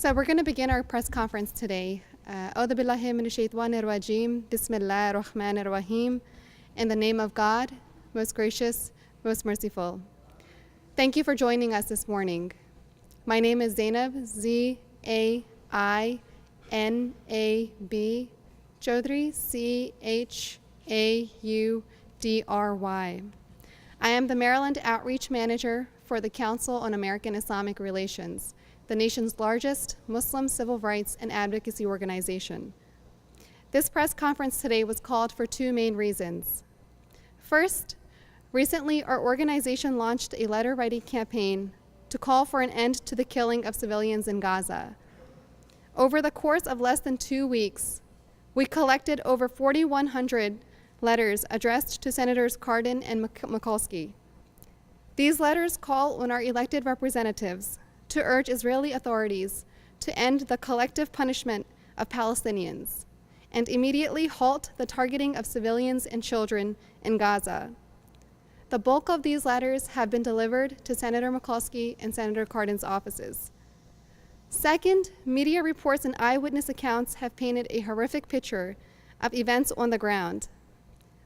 So we're going to begin our press conference today. أعوذ بالله من الشيطان الرجيم بسم الله الرحمن الرحيم. In the name of God, most gracious, most merciful. Thank you for joining us this morning. My name is Zainab, Z-A-I-N-A-B, Chaudry, C-H-A-U-D-R-Y. I am the Maryland Outreach Manager for the Council on American Islamic Relations, the nation's largest Muslim civil rights and advocacy organization. This press conference today was called for two main reasons. First, recently our organization launched a letter-writing campaign to call for an end to the killing of civilians in Gaza. Over the course of less than 2 weeks, we collected over 4,100 letters addressed to Senators Cardin and Mikulski. These letters call on our elected representatives to urge Israeli authorities to end the collective punishment of Palestinians and immediately halt the targeting of civilians and children in Gaza. The bulk of these letters have been delivered to Senator Mikulski and Senator Cardin's offices. Second, media reports and eyewitness accounts have painted a horrific picture of events on the ground.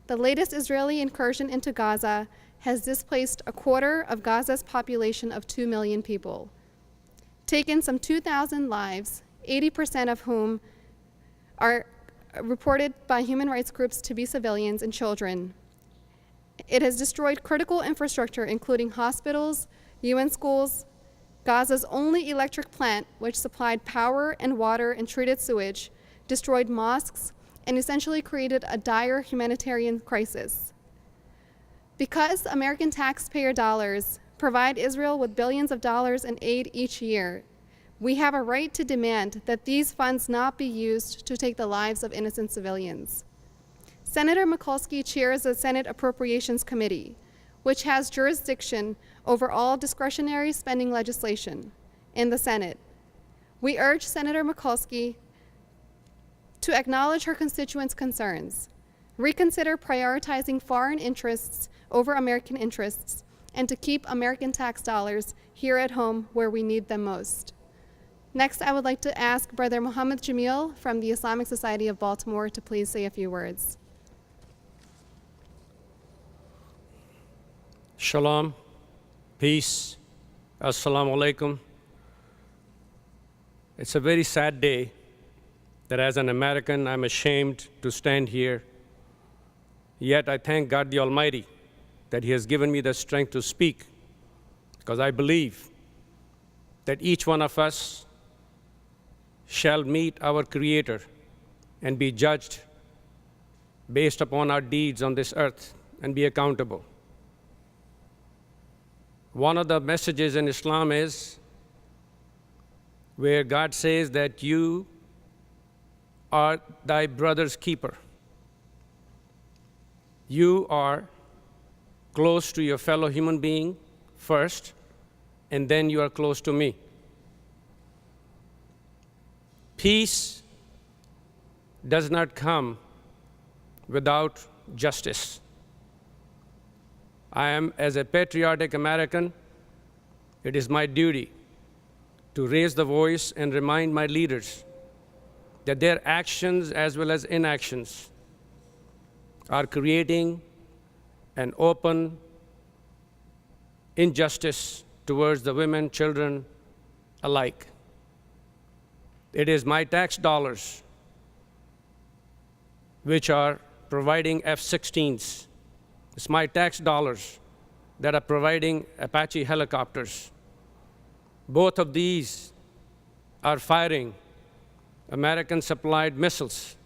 The latest Israeli incursion into Gaza has displaced a quarter of Gaza's population of 2 million people, taken some 2,000 lives, 80% of whom are reported by human rights groups to be civilians and children. It has destroyed critical infrastructure, including hospitals, UN schools, Gaza's only electric plant, which supplied power and water and treated sewage, destroyed mosques, and essentially created a dire humanitarian crisis. Because American taxpayer dollars provide Israel with billions of dollars in aid each year, we have a right to demand that these funds not be used to take the lives of innocent civilians. Senator Mikulski chairs the Senate Appropriations Committee, which has jurisdiction over all discretionary spending legislation in the Senate. We urge Senator Mikulski to acknowledge her constituents' concerns, reconsider prioritizing foreign interests over American interests, and to keep American tax dollars here at home where we need them most. Next, I would like to ask Brother Muhammad Jameel from the Islamic Society of Baltimore to please say a few words. Shalom, peace, assalamu alaikum. It's a very sad day that as an American, I'm ashamed to stand here. Yet I thank God the Almighty that He has given me the strength to speak, because I believe that each one of us shall meet our Creator and be judged based upon our deeds on this earth and be accountable. One of the messages in Islam is where God says that you are thy brother's keeper. You are close to your fellow human being first, and then you are close to me. Peace does not come without justice. I am, as a patriotic American, it is my duty to raise the voice and remind my leaders that their actions as well as inactions are creating an open injustice towards the women, children alike. It is my tax dollars which are providing F-16s. It's my tax dollars that are providing Apache helicopters. Both of these are firing American-supplied missiles.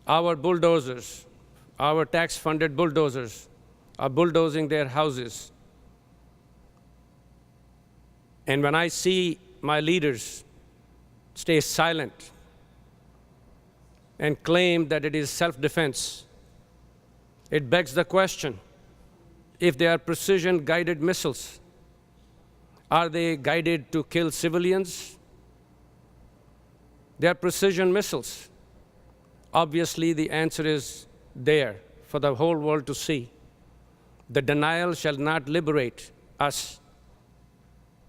Our bulldozers, our tax-funded bulldozers, are bulldozing their houses. And when I see my leaders stay silent and claim that it is self-defense, it begs the question, if they are precision-guided missiles, are they guided to kill civilians? They are precision missiles. Obviously, the answer is there for the whole world to see. The denial shall not liberate us.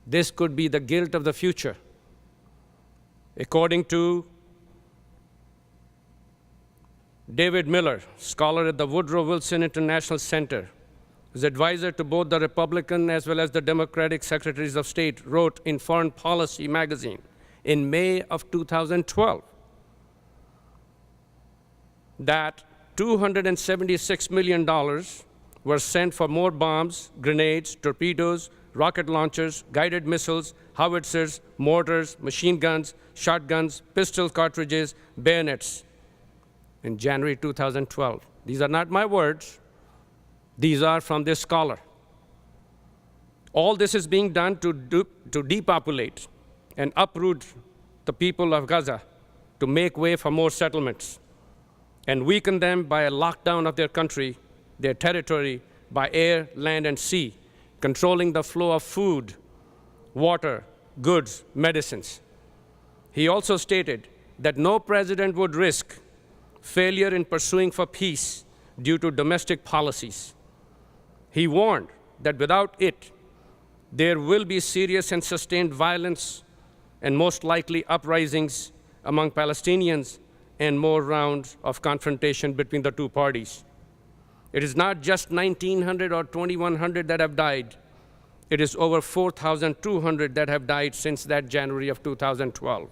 This could be the guilt of the future. According to David Miller, scholar at the Woodrow Wilson International Center, whose advisor to both the Republican as well as the Democratic Secretaries of State, wrote in Foreign Policy magazine in May of 2012 that $276 million were sent for more bombs, grenades, torpedoes, rocket launchers, guided missiles, howitzers, mortars, machine guns, shotguns, pistol cartridges, bayonets in January 2012. These are not my words. These are from this scholar. All this is being done to depopulate and uproot the people of Gaza, to make way for more settlements, and weaken them by a lockdown of their country, their territory, by air, land, and sea, controlling the flow of food, water, goods, medicines. He also stated that no president would risk failure in pursuing for peace due to domestic policies. He warned that without it, there will be serious and sustained violence and most likely uprisings among Palestinians and more rounds of confrontation between the two parties. It is not just 1,900 or 2,100 that have died. It is over 4,200 that have died since that January of 2012.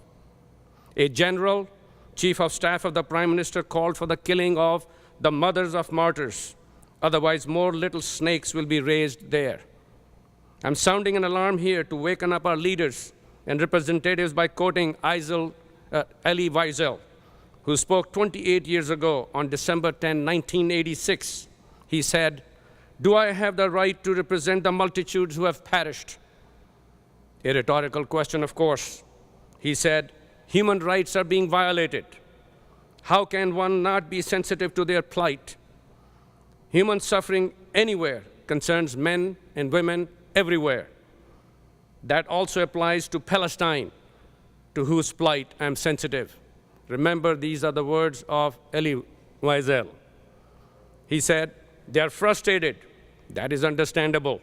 A general, chief of staff of the Prime Minister, called for the killing of the mothers of martyrs. Otherwise, more little snakes will be raised there. I'm sounding an alarm here to waken up our leaders and representatives by quoting Elie Wiesel, who spoke 28 years ago on December 10, 1986. He said, "Do I have the right to represent the multitudes who have perished?" A rhetorical question, of course. He said, "Human rights are being violated. How can one not be sensitive to their plight? Human suffering anywhere concerns men and women everywhere. That also applies to Palestine, to whose plight I'm sensitive." Remember, these are the words of Elie Wiesel. He said, "They are frustrated. That is understandable.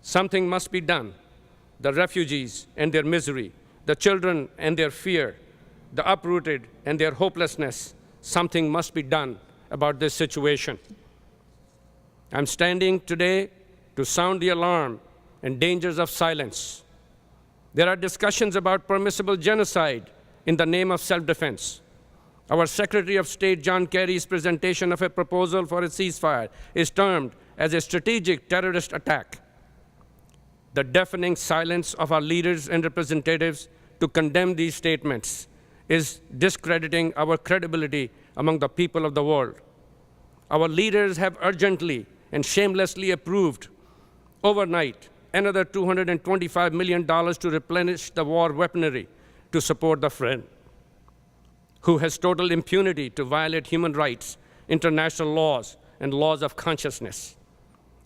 Something must be done. The refugees and their misery, the children and their fear, the uprooted and their hopelessness, something must be done about this situation." I'm standing today to sound the alarm and dangers of silence. There are discussions about permissible genocide in the name of self-defense. Our Secretary of State, John Kerry's presentation of a proposal for a ceasefire is termed as a strategic terrorist attack. The deafening silence of our leaders and representatives to condemn these statements is discrediting our credibility among the people of the world. Our leaders have urgently and shamelessly approved overnight another $225 million to replenish the war weaponry to support the friend who has total impunity to violate human rights, international laws, and laws of consciousness.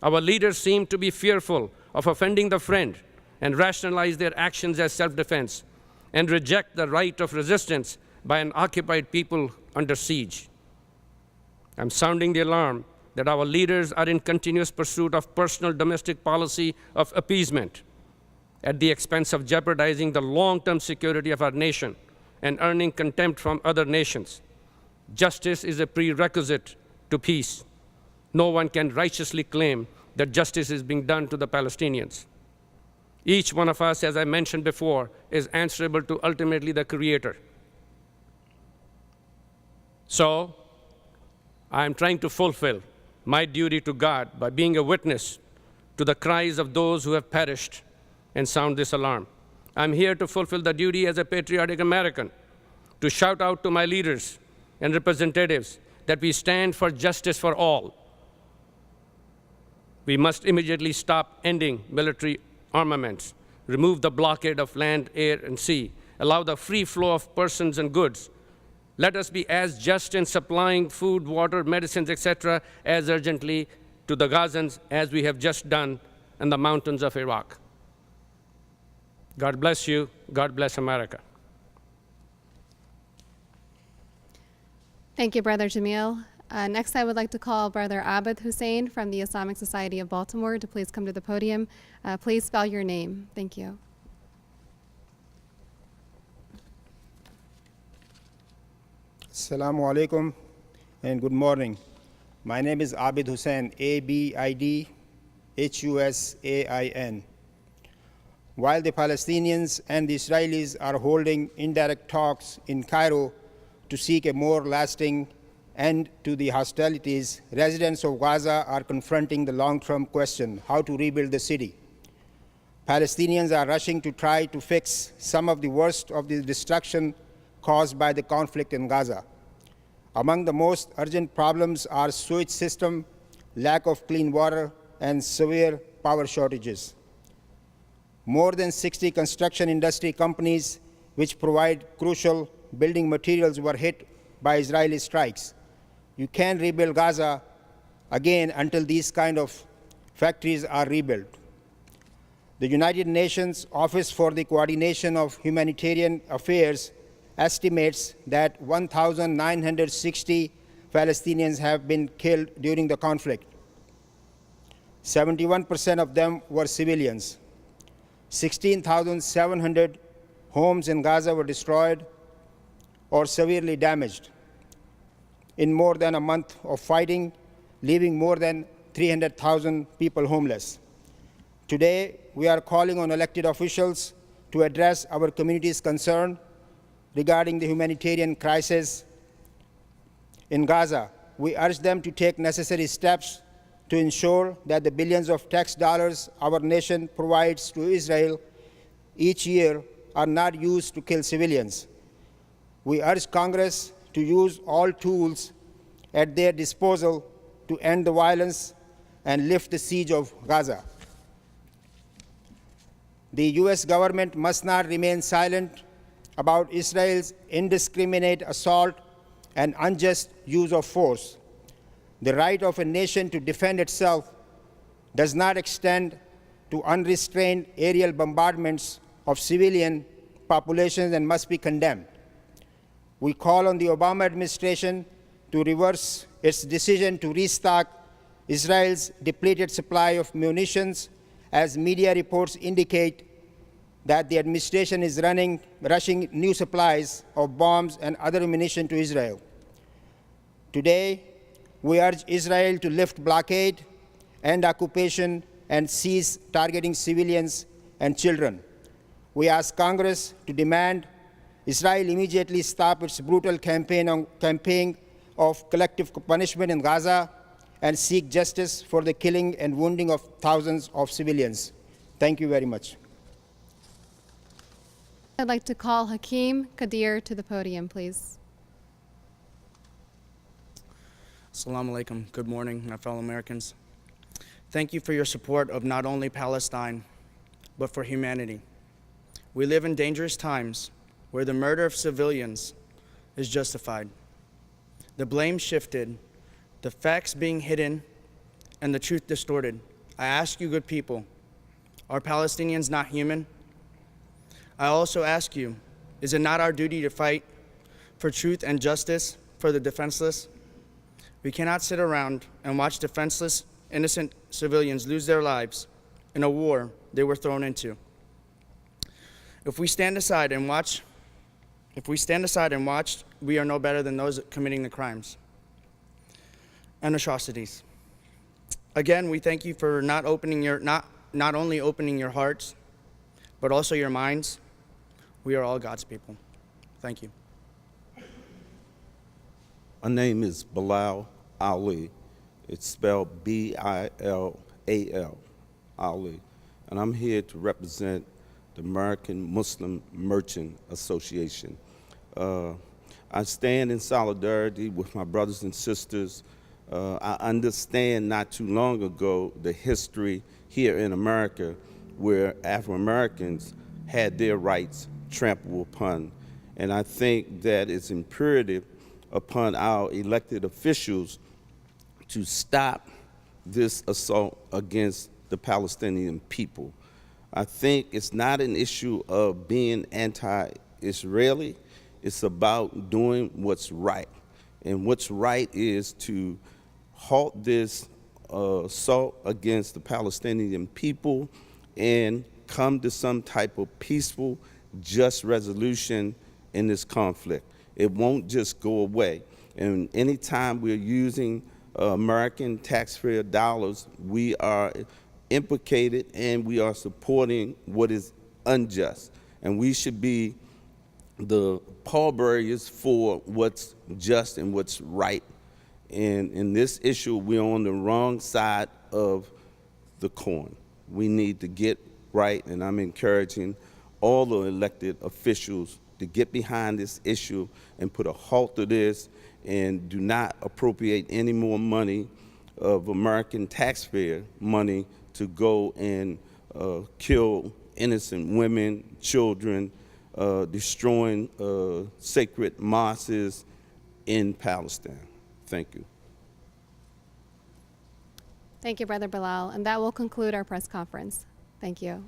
Our leaders seem to be fearful of offending the friend and rationalize their actions as self-defense and reject the right of resistance by an occupied people under siege. I'm sounding the alarm that our leaders are in continuous pursuit of personal domestic policy of appeasement at the expense of jeopardizing the long-term security of our nation and earning contempt from other nations. Justice is a prerequisite to peace. No one can righteously claim that justice is being done to the Palestinians. Each one of us, as I mentioned before, is answerable to ultimately the Creator. So, I am trying to fulfill my duty to God by being a witness to the cries of those who have perished and sound this alarm. I'm here to fulfill the duty as a patriotic American, to shout out to my leaders and representatives that we stand for justice for all. We must immediately stop ending military armaments, remove the blockade of land, air, and sea, allow the free flow of persons and goods. Let us be as just in supplying food, water, medicines, etc., as urgently to the Gazans as we have just done in the mountains of Iraq. God bless you. God bless America. Thank you, Brother Jameel. Next, I would like to call Brother Abid Husain from the Islamic Society of Baltimore to please come to the podium. Please spell your name. Thank you. Assalamu alaikum and good morning. My name is Abid Husain, Abid Husain. While the Palestinians and the Israelis are holding indirect talks in Cairo to seek a more lasting end to the hostilities, residents of Gaza are confronting the long-term question, how to rebuild the city. Palestinians are rushing to try to fix some of the worst of the destruction caused by the conflict in Gaza. Among the most urgent problems are sewage system, lack of clean water, and severe power shortages. More than 60 construction industry companies which provide crucial building materials were hit by Israeli strikes. You can't rebuild Gaza again until these kind of factories are rebuilt. The United Nations Office for the Coordination of Humanitarian Affairs estimates that 1,960 Palestinians have been killed during the conflict. 71% of them were civilians. 16,700 homes in Gaza were destroyed or severely damaged in more than a month of fighting, leaving more than 300,000 people homeless. Today, we are calling on elected officials to address our community's concern regarding the humanitarian crisis in Gaza. We urge them to take necessary steps to ensure that the billions of tax dollars our nation provides to Israel each year are not used to kill civilians. We urge Congress to use all tools at their disposal to end the violence and lift the siege of Gaza. The US government must not remain silent about Israel's indiscriminate assault and unjust use of force. The right of a nation to defend itself does not extend to unrestrained aerial bombardments of civilian populations and must be condemned. We call on the Obama administration to reverse its decision to restock Israel's depleted supply of munitions, as media reports indicate that the administration is rushing new supplies of bombs and other ammunition to Israel. Today, we urge Israel to lift blockade, end occupation, and cease targeting civilians and children. We ask Congress to demand Israel immediately stop its brutal campaign of collective punishment in Gaza and seek justice for the killing and wounding of thousands of civilians. Thank you very much. I'd like to call Hakeim Khdeir to the podium, please. Assalamu alaikum. Good morning, my fellow Americans. Thank you for your support of not only Palestine, but for humanity. We live in dangerous times where the murder of civilians is justified, the blame shifted, the facts being hidden, and the truth distorted. I ask you, good people, are Palestinians not human? I also ask you, is it not our duty to fight for truth and justice for the defenseless? We cannot sit around and watch defenseless, innocent civilians lose their lives in a war they were thrown into. If we stand aside and watch, we are no better than those committing the crimes and atrocities. Again, we thank you for not only opening your hearts, but also your minds. We are all God's people. Thank you. My name is Bilal Ali. It's spelled B-I-L-A-L, Ali. And I'm here to represent the American Muslim Merchant Association. I stand in solidarity with my brothers and sisters. I understand not too long ago the history here in America where Afro-Americans had their rights trampled upon. And I think that it's imperative upon our elected officials to stop this assault against the Palestinian people. I think it's not an issue of being anti-Israeli. It's about doing what's right. And what's right is to halt this assault against the Palestinian people and come to some type of peaceful, just resolution in this conflict. It won't just go away. And anytime we're using American taxpayer dollars, we are implicated and we are supporting what is unjust. And we should be the pallbearers for what's just and what's right. And in this issue, we're on the wrong side of the coin. We need to get right, and I'm encouraging all the elected officials to get behind this issue and put a halt to this and do not appropriate any more money of American taxpayer money to go and kill innocent women, children, destroying sacred mosques in Palestine. Thank you. Thank you, Brother Bilal. And that will conclude our press conference. Thank you.